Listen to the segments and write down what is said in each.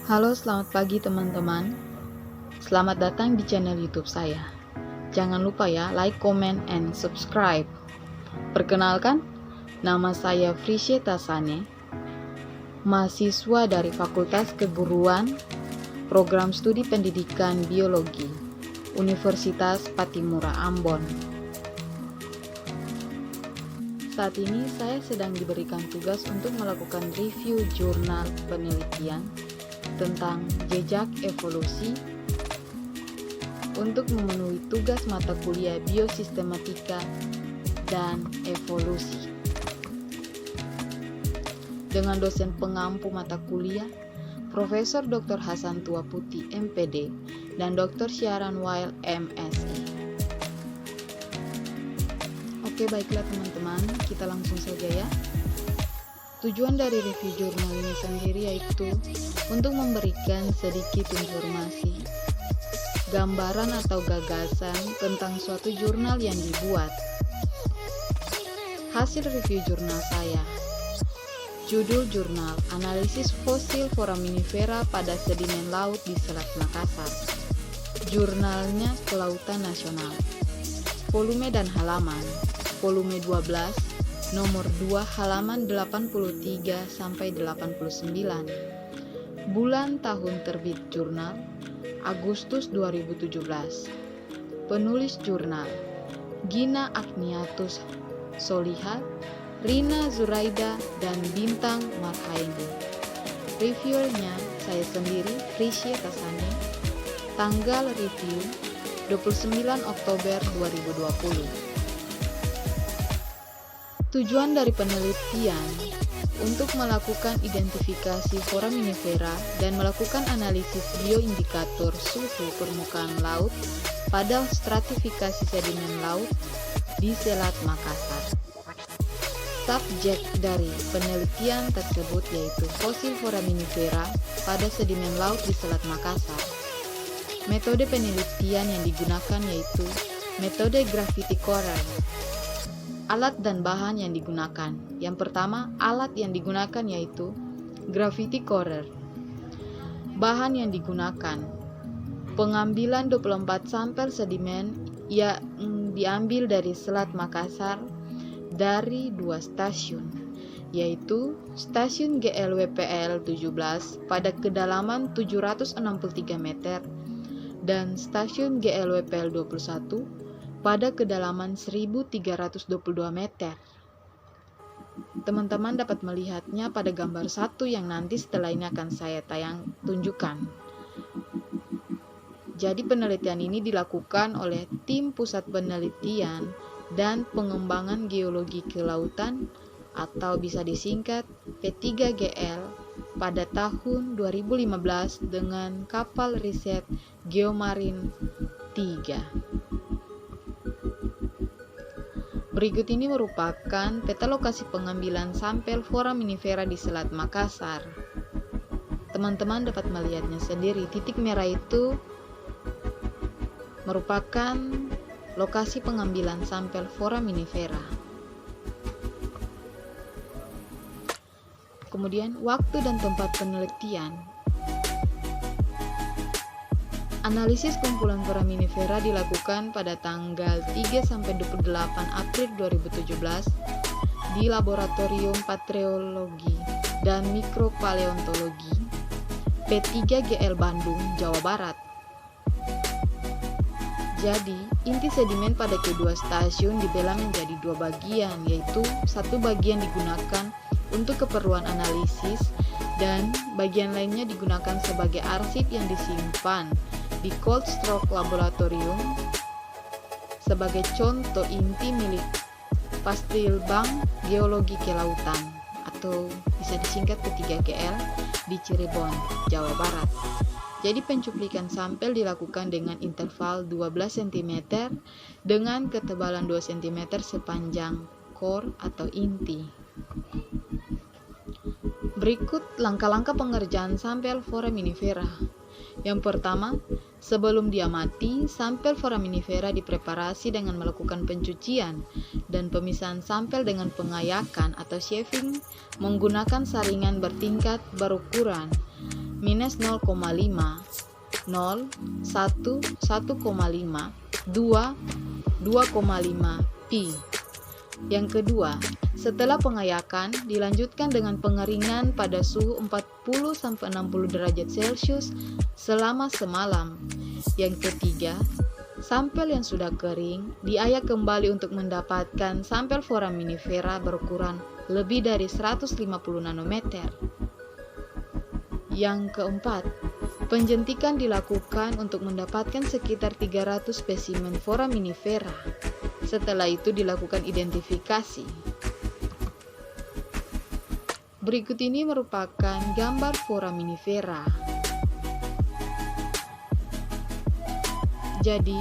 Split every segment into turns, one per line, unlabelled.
Halo, selamat pagi teman-teman. Selamat datang di channel YouTube saya. Jangan lupa ya, like, comment, and subscribe. Perkenalkan, nama saya Frisye Tasane, mahasiswa dari Fakultas Keguruan, Program Studi Pendidikan Biologi, Universitas Pattimura Ambon. Saat ini saya sedang diberikan tugas untuk melakukan review jurnal penelitian tentang jejak evolusi untuk memenuhi tugas mata kuliah biosistematika dan evolusi. Dengan dosen pengampu mata kuliah, Profesor Dr. Hasan Tuaputi, MPD, dan Dr. Syaran Wail, MSI. Oke, baiklah teman-teman, kita langsung saja ya. Tujuan dari review jurnal ini sendiri yaitu untuk memberikan sedikit informasi, gambaran atau gagasan tentang suatu jurnal yang dibuat. Hasil review jurnal saya. Judul jurnal, Analisis Fosil Foraminifera pada Sedimen Laut di Selat Makassar. Jurnalnya Kelautan Nasional. Volume dan halaman. Volume 12, nomor 2 halaman 83 sampai 89. Bulan tahun terbit jurnal Agustus 2017. Penulis jurnal Gina Agniatus Solihat, Rina Zuraida, dan Bintang Marhaini. Reviewernya saya sendiri, Frisye Tasane. Tanggal review 29 Oktober 2020. Tujuan dari penelitian untuk melakukan identifikasi foraminifera dan melakukan analisis bioindikator suhu permukaan laut pada stratifikasi sedimen laut di Selat Makassar. Subjek dari penelitian tersebut yaitu fosil foraminifera pada sedimen laut di Selat Makassar. Metode penelitian yang digunakan yaitu metode gravity corer. Alat dan bahan yang digunakan. Yang pertama, alat yang digunakan yaitu gravity corer. Bahan yang digunakan. Pengambilan 24 sampel sedimen yang diambil dari Selat Makassar dari 2 stasiun, yaitu stasiun GLWPL 17 pada kedalaman 763 meter dan stasiun GLWPL 21 pada kedalaman 1322 meter. Teman-teman dapat melihatnya pada gambar 1 yang nanti setelah ini akan saya tunjukkan. Jadi penelitian ini dilakukan oleh tim Pusat Penelitian dan Pengembangan Geologi Kelautan atau bisa disingkat P3GL pada tahun 2015 dengan kapal riset Geomarine 3. Berikut ini merupakan peta lokasi pengambilan sampel foraminifera di Selat Makassar. Teman-teman dapat melihatnya sendiri. Titik merah itu merupakan lokasi pengambilan sampel foraminifera. Kemudian waktu dan tempat penelitian. Analisis kumpulan foraminifera dilakukan pada tanggal 3-28 April 2017 di Laboratorium Patreologi dan Mikropaleontologi P3GL Bandung, Jawa Barat. Jadi, inti sedimen pada kedua stasiun dibelah menjadi 2 bagian, yaitu satu bagian digunakan untuk keperluan analisis dan bagian lainnya digunakan sebagai arsip yang disimpan di Cold Stroke Laboratorium sebagai contoh inti milik Pastilbank Geologi Kelautan atau bisa disingkat P3GL di Cirebon, Jawa Barat. Jadi pencuplikan sampel dilakukan dengan interval 12 cm dengan ketebalan 2 cm sepanjang core atau inti. Berikut langkah-langkah pengerjaan sampel foraminifera. Yang pertama, sebelum dia mati, sampel foraminifera dipreparasi dengan melakukan pencucian dan pemisahan sampel dengan pengayakan atau shaving menggunakan saringan bertingkat berukuran minus 0,5, 0, 1, 1,5, 2, 2,5 pi. Yang kedua, setelah pengayakan dilanjutkan dengan pengeringan pada suhu 40-60 derajat Celcius selama semalam. Yang ketiga, sampel yang sudah kering diayak kembali untuk mendapatkan sampel foraminifera berukuran lebih dari 150 nanometer. Yang keempat, penjentikan dilakukan untuk mendapatkan sekitar 300 spesimen foraminifera. Setelah itu dilakukan identifikasi. Berikut ini merupakan gambar foraminifera. Jadi,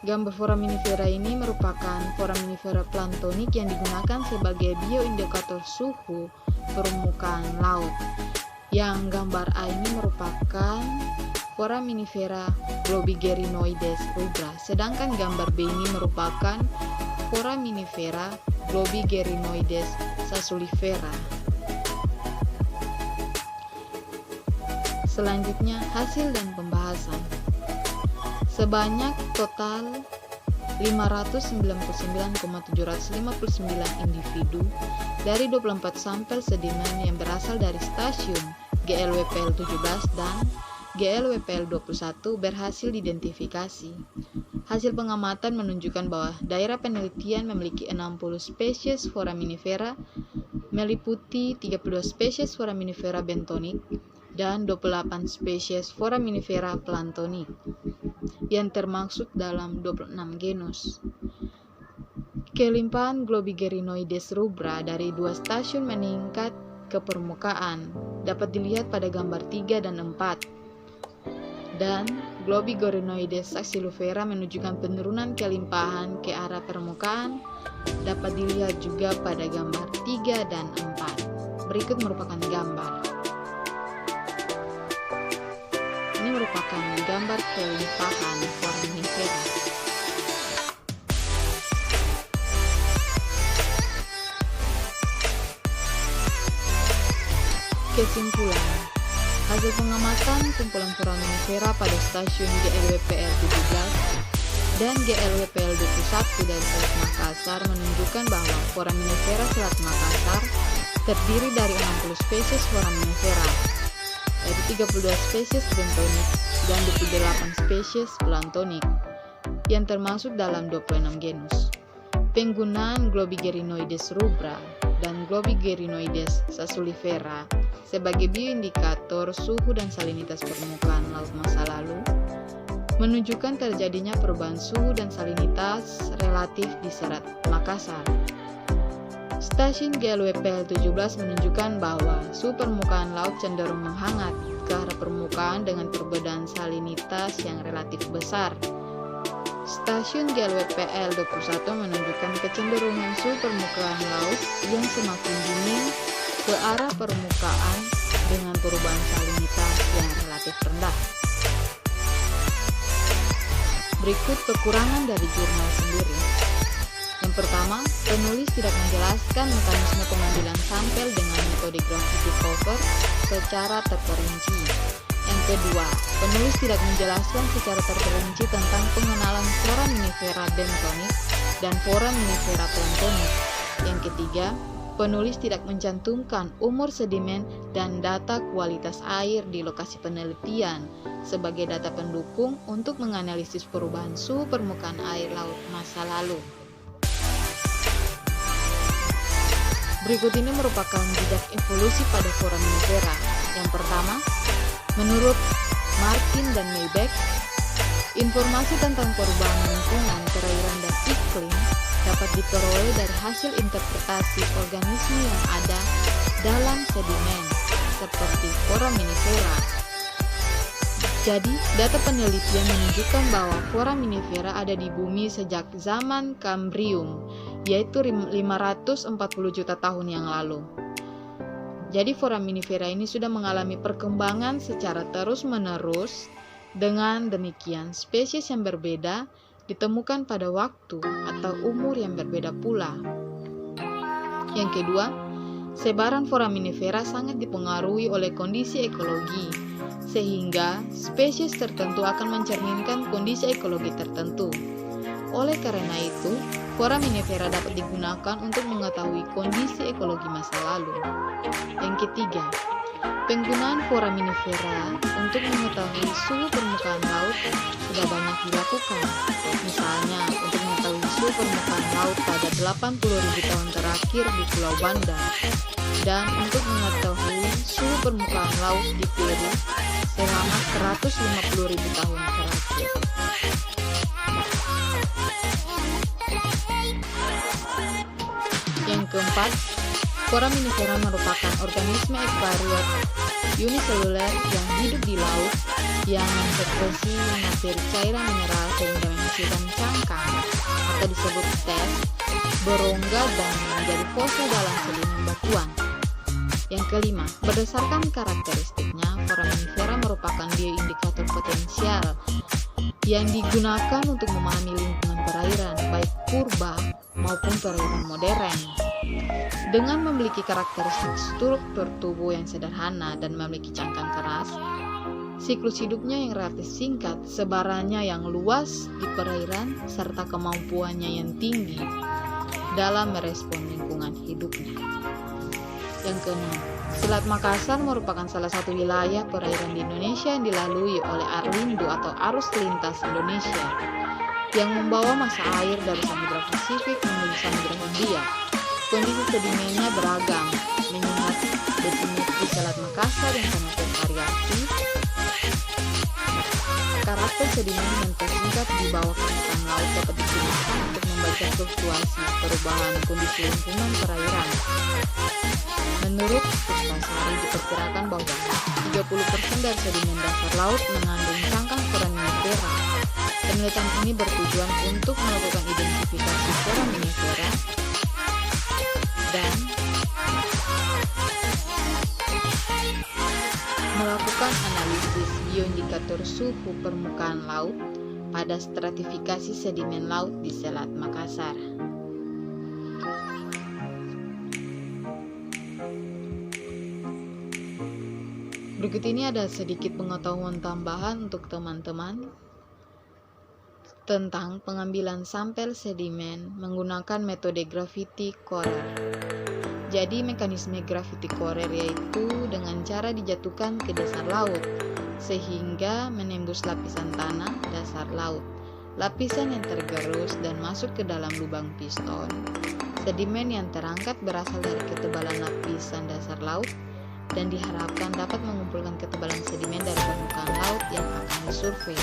gambar foraminifera ini merupakan foraminifera planktonik yang digunakan sebagai bioindikator suhu permukaan laut. Yang gambar A ini merupakan foraminifera Globigerinoides rubra, sedangkan gambar B ini merupakan foraminifera Globigerinoides sasulifera. Selanjutnya, hasil dan pembahasan. Sebanyak total 599,759 individu dari 24 sampel sedimen yang berasal dari stasiun GLWPL 17 dan GLWPL 21 berhasil diidentifikasi. Hasil pengamatan menunjukkan bahwa daerah penelitian memiliki 60 spesies foraminifera, meliputi 32 spesies foraminifera bentonik dan 28 spesies foraminifera planktonik yang termaksud dalam 26 genus. Kelimpahan Globigerinoides rubra dari 2 stasiun meningkat ke permukaan dapat dilihat pada gambar 3 dan 4. Dan Globigerinoides saxilifera menunjukkan penurunan kelimpahan ke arah permukaan dapat dilihat juga pada gambar 3 dan 4. Berikut merupakan gambar. Ini merupakan gambar kelimpahan foraminifera. Kesimpulan. Hasil pengamatan kumpulan foraminifera pada stasiun GLWPL 17 dan GLWPL 21 dari Selat Makassar menunjukkan bahwa foraminifera Selat Makassar terdiri dari 60 spesies foraminifera, yaitu 32 spesies bentonik dan 28 spesies planktonik, yang termasuk dalam 26 genus. Penggunaan Globigerinoides rubra dan Globigerinoides sasulifera sebagai bioindikator suhu dan salinitas permukaan laut masa lalu menunjukkan terjadinya perubahan suhu dan salinitas relatif di Selat Makassar. Stasiun GLWPL 17 menunjukkan bahwa suhu permukaan laut cenderung menghangat ke arah permukaan dengan perbedaan salinitas yang relatif besar. Stasiun GLWPL 21 menunjukkan kecenderungan suhu permukaan laut yang semakin dingin ke arah permukaan dengan perubahan salinitas yang relatif rendah. Berikut kekurangan dari jurnal sendiri. Yang pertama, penulis tidak menjelaskan mekanisme pengambilan sampel dengan metode gravity cover secara terperinci. Yang kedua, penulis tidak menjelaskan secara terperinci tentang pengenalan foraminifera bentonik dan foraminifera planktonik. Yang ketiga, penulis tidak mencantumkan umur sedimen dan data kualitas air di lokasi penelitian sebagai data pendukung untuk menganalisis perubahan suhu permukaan air laut masa lalu. Berikut ini merupakan jejak evolusi pada foraminifera. Yang pertama, menurut Martin dan Maybeck, informasi tentang perubahan lingkungan, perairan, dan iklim dapat diperoleh dari hasil interpretasi organisme yang ada dalam sedimen, seperti foraminifera. Jadi, data penelitian menunjukkan bahwa foraminifera ada di bumi sejak zaman Kambrium, yaitu 540 juta tahun yang lalu. Jadi, foraminifera ini sudah mengalami perkembangan secara terus-menerus. Dengan demikian, spesies yang berbeda ditemukan pada waktu atau umur yang berbeda pula. Yang kedua, sebaran foraminifera sangat dipengaruhi oleh kondisi ekologi, sehingga spesies tertentu akan mencerminkan kondisi ekologi tertentu. Oleh karena itu, foraminifera dapat digunakan untuk mengetahui kondisi ekologi masa lalu. Yang ketiga, penggunaan foraminifera untuk mengetahui suhu permukaan laut sudah banyak dilakukan. Misalnya, untuk mengetahui suhu permukaan laut pada 80.000 tahun terakhir di Pulau Banda, dan untuk mengetahui suhu permukaan laut di Peru selama 150.000 tahun terakhir. Yang keempat, foraminifera merupakan organisme ekariot uniseluler yang hidup di laut yang mensekresi materi cairan mineral sehingga menghasilkan cangkang atau disebut stes, berongga dan menjadi fosil dalam sedimen batuan. Yang kelima, berdasarkan karakteristiknya, foraminifera merupakan bioindikator potensial yang digunakan untuk memahami lingkungan perairan, baik purba maupun perairan modern. Dengan memiliki karakteristik struktur tubuh yang sederhana dan memiliki cangkang keras, siklus hidupnya yang relatif singkat, sebarannya yang luas di perairan, serta kemampuannya yang tinggi dalam merespon lingkungan hidupnya. Yang keenam, Selat Makassar merupakan salah satu wilayah perairan di Indonesia yang dilalui oleh Arlindo atau arus lintas Indonesia yang membawa massa air dari Samudra Pasifik menuju Samudra Hindia. Kondisi sedimennya beragam, mengingat betimetri Selat Makassar yang sangat bervariasi. Karakter sedimen yang tersingkat di bawah permukaan laut dapat digunakan untuk membaca fluktuasi perubahan kondisi lingkungan perairan. Menurut Puspasari, diperkirakan bahwa 30% dari sedimen dasar laut mengandung cangkang foraminifera. Penelitian ini bertujuan untuk melakukan identifikasi foraminifera dan melakukan analisis bioindikator suhu permukaan laut pada stratifikasi sedimen laut di Selat Makassar. Berikut ini ada sedikit pengetahuan tambahan untuk teman-teman tentang pengambilan sampel sedimen menggunakan metode gravity corer. Jadi mekanisme gravity corer yaitu dengan cara dijatuhkan ke dasar laut sehingga menembus lapisan tanah dasar laut. Lapisan yang tergerus dan masuk ke dalam lubang piston. Sedimen yang terangkat berasal dari ketebalan lapisan dasar laut dan diharapkan dapat mengumpulkan ketebalan sedimen dari permukaan laut yang akan disurvei.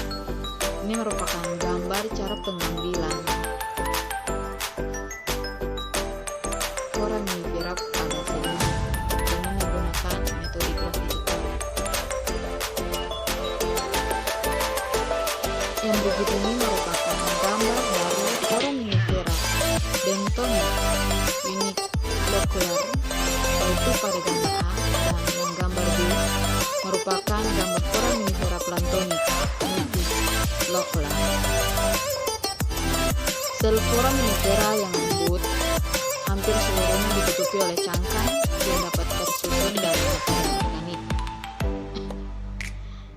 Ini merupakan gambar cara pengambilan foraminifera pada sedimen dengan menggunakan metode gravity corer. Yang berikut ini merupakan gambar dari foraminifera bentonit unilocular, yaitu pada gambar A, dan yang gambar B merupakan gambar foraminifera planktonic multilocular. Sel foraminifera yang lembut hampir seluruhnya ditutupi oleh cangkang yang dapat tersusun dari material organik.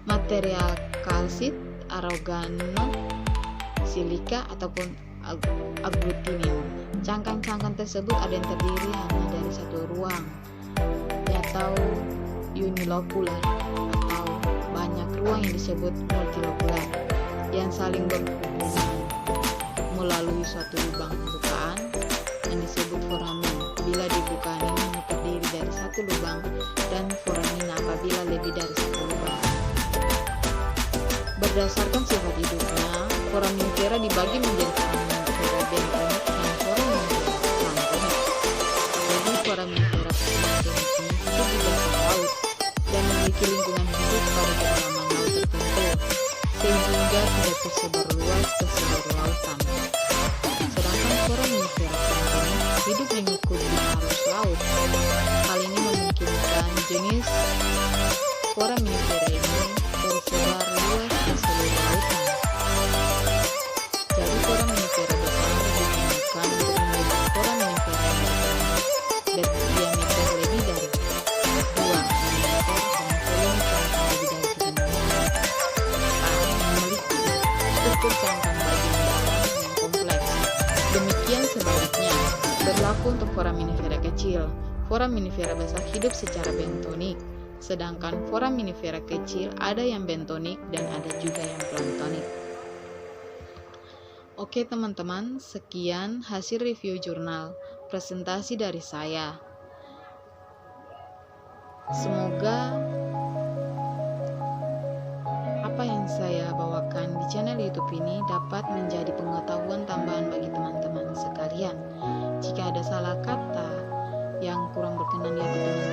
Material kalsit, aragonit, silika ataupun agglutinium. Cangkang-cangkang tersebut ada yang terdiri hanya dari satu ruang atau unilocular, atau banyak ruang yang disebut multilocular yang saling berhubungan melalui suatu lubang bukaan yang disebut foramen. Bila di bukaan ini hanya terdiri dari satu lubang, dan foramina apabila lebih dari satu lubang. Berdasarkan sifat hidupnya, foraminifera dibagi menjadi foraminifera bentonit dan foraminifera planktonik. Jadi foraminifera planktonik ini hidup di dasar laut dan memiliki lingkungan hidup pada kedalaman laut tertentu, sehingga tidak tersebar luas ke seluruh lautan. Sedangkan foraminifera planktonik hidup mengikuti arus laut. Hal ini memungkinkan jenis foraminifera ini tersebar luas ke seluruh lautan. Jadi foraminifera bersama digunakan untuk membentuk foraminifera yang berdiameter lebih Itu untuk foraminifera kecil. Foraminifera besar hidup secara bentonik, sedangkan foraminifera kecil ada yang bentonik dan ada juga yang planktonik. Oke teman-teman, sekian hasil review jurnal presentasi dari saya. Semoga apa yang saya bawakan di channel YouTube ini dapat menjadi pengetahuan tambahan bagi teman-teman sekalian. Jika ada salah kata yang kurang berkenan di hati teman-teman,